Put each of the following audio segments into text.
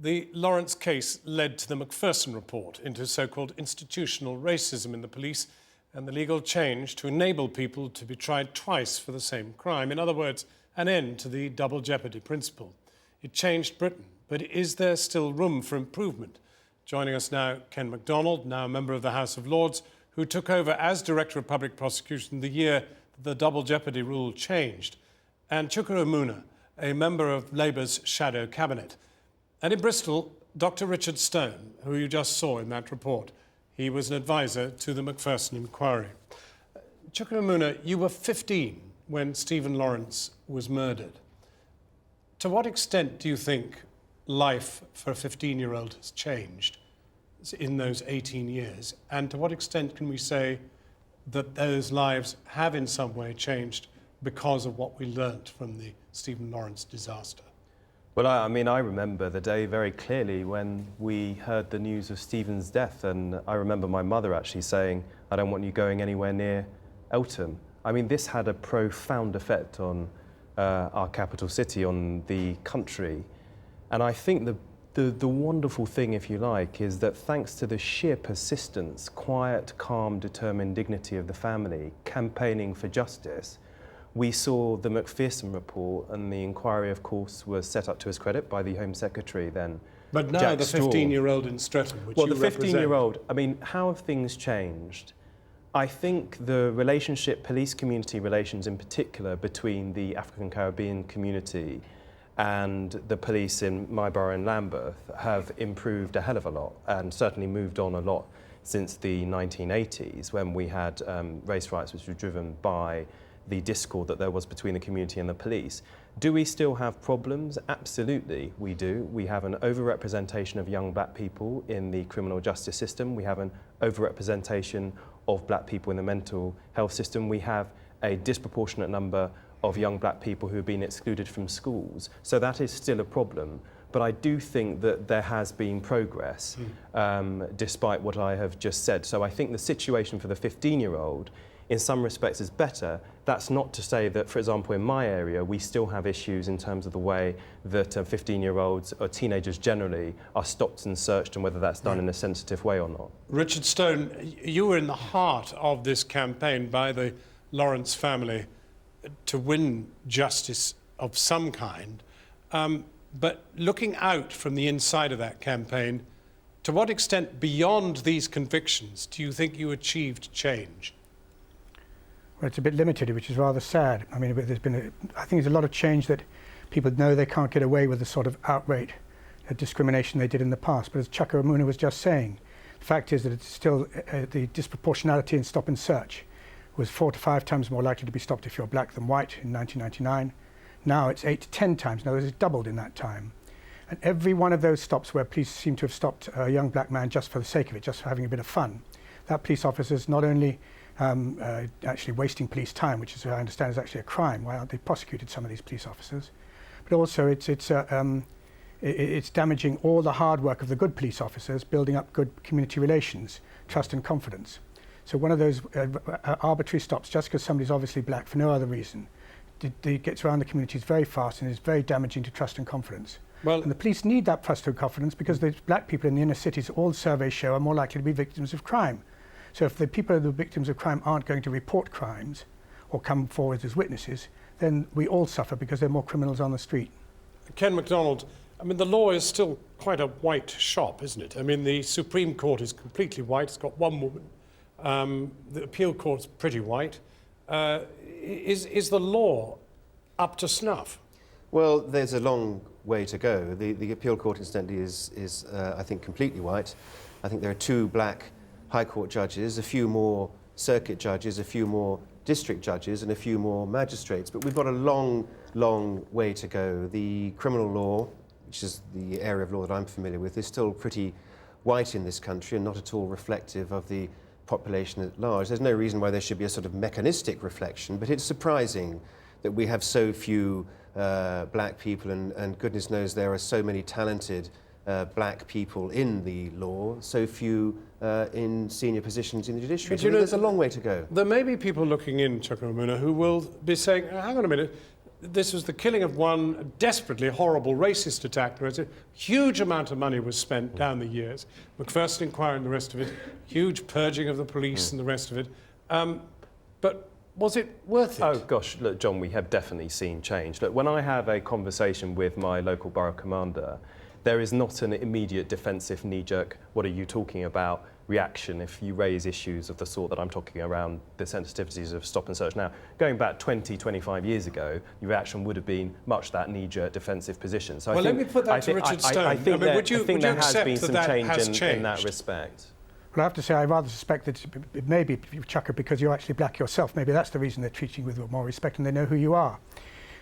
The Lawrence case led to the Macpherson report into so-called institutional racism in the police and the legal change to enable people to be tried twice for the same crime. In other words, an end to the double jeopardy principle. It changed Britain, but is there still room for improvement? Joining us now, Ken Macdonald, now a member of the House of Lords, who took over as Director of Public Prosecution the year that the double jeopardy rule changed, and Chuka, a member of Labour's shadow cabinet. And in Bristol, Dr. Richard Stone, who you just saw in that report. He was an advisor to the Macpherson Inquiry. Chuka, you were 15 when Stephen Lawrence was murdered. To what extent do you think life for a 15-year-old has changed in those 18 years? And to what extent can we say that those lives have in some way changed because of what we learnt from the Stephen Lawrence disaster? Well, I mean, I remember the day very clearly when we heard the news of Stephen's death, and I remember my mother actually saying, "I don't want you going anywhere near Eltham." I mean, this had a profound effect on our capital city, on the country. And I think the wonderful thing, if you like, is that thanks to the sheer persistence, quiet, calm, determined dignity of the family, campaigning for justice, we saw the Macpherson report, and the inquiry, of course, was set up to his credit by the Home Secretary then. But now Jack the 15-year-old in Streatham, which well, you the represent. 15-year-old, I mean, how have things changed? I think the relationship, police-community relations in particular, between the African Caribbean community and the police in my borough in Lambeth have improved a hell of a lot, and certainly moved on a lot since the 1980s, when we had race riots which were driven by the discord that there was between the community and the police. Do we still have problems? Absolutely, we do. We have an overrepresentation of young black people in the criminal justice system. We have an overrepresentation of black people in the mental health system. We have a disproportionate number of young black people who have been excluded from schools. So that is still a problem. But I do think that there has been progress, despite what I have just said. So I think the situation for the 15-year-old in some respects is better. That's not to say that, for example, in my area, we still have issues in terms of the way that 15-year-olds or teenagers generally are stopped and searched, and whether that's done in a sensitive way or not. Richard Stone, you were in the heart of this campaign by the Lawrence family to win justice of some kind. But looking out from the inside of that campaign, to what extent beyond these convictions do you think you achieved change? Well, it's a bit limited, which is rather sad. I mean, I think there's a lot of change that people know they can't get away with the sort of outright discrimination they did in the past. But as Chuka was just saying, the fact is that it's still the disproportionality in stop and search was 4 to 5 times more likely to be stopped if you're black than white in 1999. Now it's 8 to 10 times. In other words, it's doubled in that time. And every one of those stops where police seem to have stopped a young black man just for the sake of it, just for having a bit of fun, that police officer's not only actually wasting police time, which is, I understand, is actually a crime. Why aren't they prosecuted, some of these police officers? But also it's damaging all the hard work of the good police officers, building up good community relations, trust and confidence. So one of those arbitrary stops, just because somebody's obviously black for no other reason, it gets around the communities very fast and is very damaging to trust and confidence. Well, and the police need that trust and confidence because the black people in the inner cities, all surveys show, are more likely to be victims of crime. So if the people who are the victims of crime aren't going to report crimes or come forward as witnesses, then we all suffer because there are more criminals on the street. Ken Macdonald, I mean, the law is still quite a white shop, isn't it? I mean, the Supreme Court is completely white. It's got one woman. The appeal court's pretty white. Is the law up to snuff? Well, there's a long way to go. The appeal court, incidentally, is I think, completely white. I think there are 2 black High Court judges, a few more circuit judges, a few more district judges, and a few more magistrates. But we've got a long, long way to go. The criminal law, which is the area of law that I'm familiar with, is still pretty white in this country and not at all reflective of the population at large. There's no reason why there should be a sort of mechanistic reflection, but it's surprising that we have so few black people, and goodness knows there are so many talented black people in the law, so few in senior positions in the judiciary. But you know, there's a long way to go. There may be people looking in, Chuka, who will be saying, hang on a minute, this was the killing of one desperately horrible racist attacker. A huge amount of money was spent down the years. Macpherson Inquiry and the rest of it, huge purging of the police and the rest of it. But was it worth it? Oh gosh, look, John, we have definitely seen change. Look, when I have a conversation with my local borough commander, there is not an immediate defensive knee-jerk, what are you talking about, reaction if you raise issues of the sort that I'm talking around the sensitivities of stop and search. Now, going back 20, 25 years ago, your reaction would have been much that knee-jerk defensive position. So well, let me put that to Richard Stone. I think there has been that some that change has in changed? that respect. Well, I have to say, I rather suspect that it may be, Chuka, because you're actually black yourself. Maybe that's the reason they're treating you with more respect and they know who you are.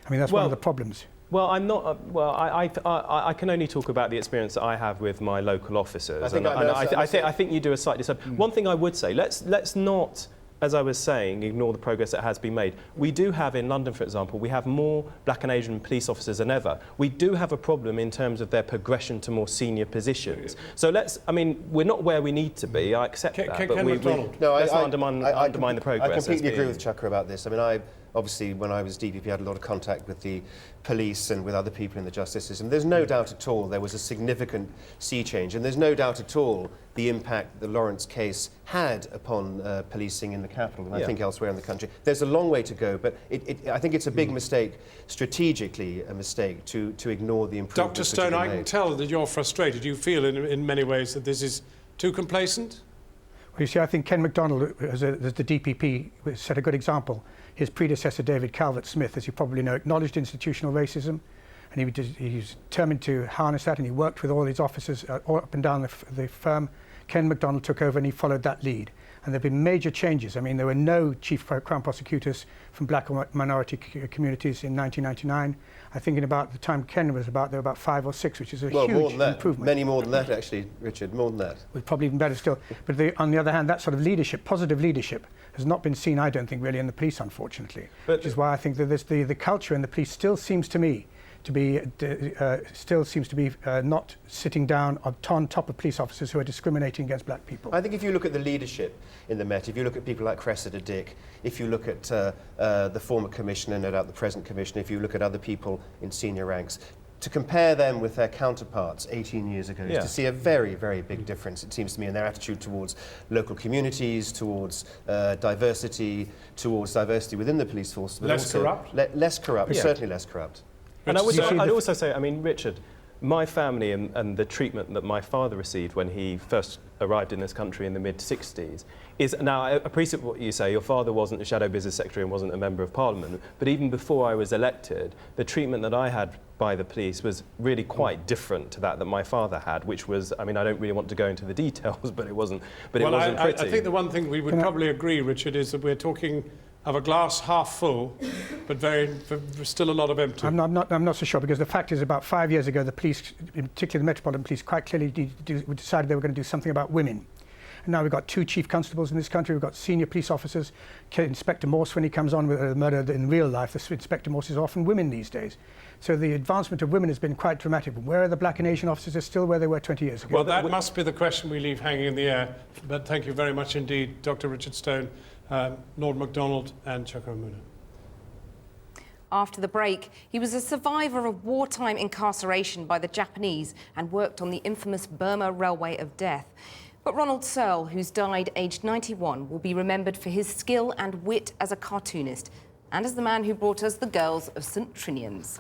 I mean, that's one of the problems. Well, I'm not. I can only talk about the experience that I have with my local officers. I think you do a slightly. One thing I would say: let's not, as I was saying, ignore the progress that has been made. We do have in London, for example, we have more black and Asian police officers than ever. We do have a problem in terms of their progression to more senior positions. So I mean, we're not where we need to be. I accept that, but let's not undermine the progress. I completely agree with Chuka about this. I mean, obviously, when I was DPP, I had a lot of contact with the police and with other people in the justice system. There's no doubt at all there was a significant sea change, and there's no doubt at all the impact the Lawrence case had upon policing in the capital and I think elsewhere in the country. There's a long way to go, but I think it's a big mistake, strategically a mistake, to ignore the improvements. Dr. Stone, I can tell that you're frustrated. You feel in many ways that this is too complacent? Well, you see, I think Ken Macdonald, as the DPP, set a good example. His predecessor, David Calvert-Smith, as you probably know, acknowledged institutional racism, and he was determined to harness that, and he worked with all his officers all up and down the firm. Ken Macdonald took over and he followed that lead. And there have been major changes. I mean, there were no chief crown prosecutors from black or minority communities in 1999. I think in about the time Ken was about, there were about 5 or 6, which is a huge more than that. improvement. Many more than that, actually, Richard, more than that. Well, probably even better still. But on the other hand, that sort of leadership, positive leadership, has not been seen, I don't think, really in the police, unfortunately. Which is why I think that the culture in the police still seems to me to be not sitting down on top of police officers who are discriminating against black people. I think if you look at the leadership in the Met, if you look at people like Cressida Dick, if you look at the former commissioner, no doubt the present commissioner, if you look at other people in senior ranks, to compare them with their counterparts 18 years ago is to see a very, very big difference, it seems to me, in their attitude towards local communities, towards diversity within the police force. But less corrupt? Less corrupt, certainly less corrupt. And I'd also say, I mean, Richard, my family and the treatment that my father received when he first arrived in this country in the mid-60s is, now I appreciate what you say, your father wasn't a shadow business secretary and wasn't a member of parliament, but even before I was elected, the treatment that I had by the police was really quite different to that my father had, which was, I mean, I don't really want to go into the details, but it wasn't pretty. I think the one thing we would probably agree, Richard, is that we're talking of a glass half full, but still a lot of empty. I'm not so sure, because the fact is, about 5 years ago, the police, in particular the Metropolitan Police, quite clearly decided they were going to do something about women. And now we've got 2 chief constables in this country, we've got senior police officers. Inspector Morse, when he comes on with a murder in real life, the Inspector Morse is often women these days. So the advancement of women has been quite dramatic. Where are the black and Asian officers? They're still where they were 20 years ago. Well, that must be the question we leave hanging in the air. But thank you very much indeed, Dr. Richard Stone, Lord Macdonald and Chuka Umunna. After the break, he was a survivor of wartime incarceration by the Japanese and worked on the infamous Burma Railway of Death. But Ronald Searle, who's died aged 91, will be remembered for his skill and wit as a cartoonist and as the man who brought us the Girls of St Trinian's.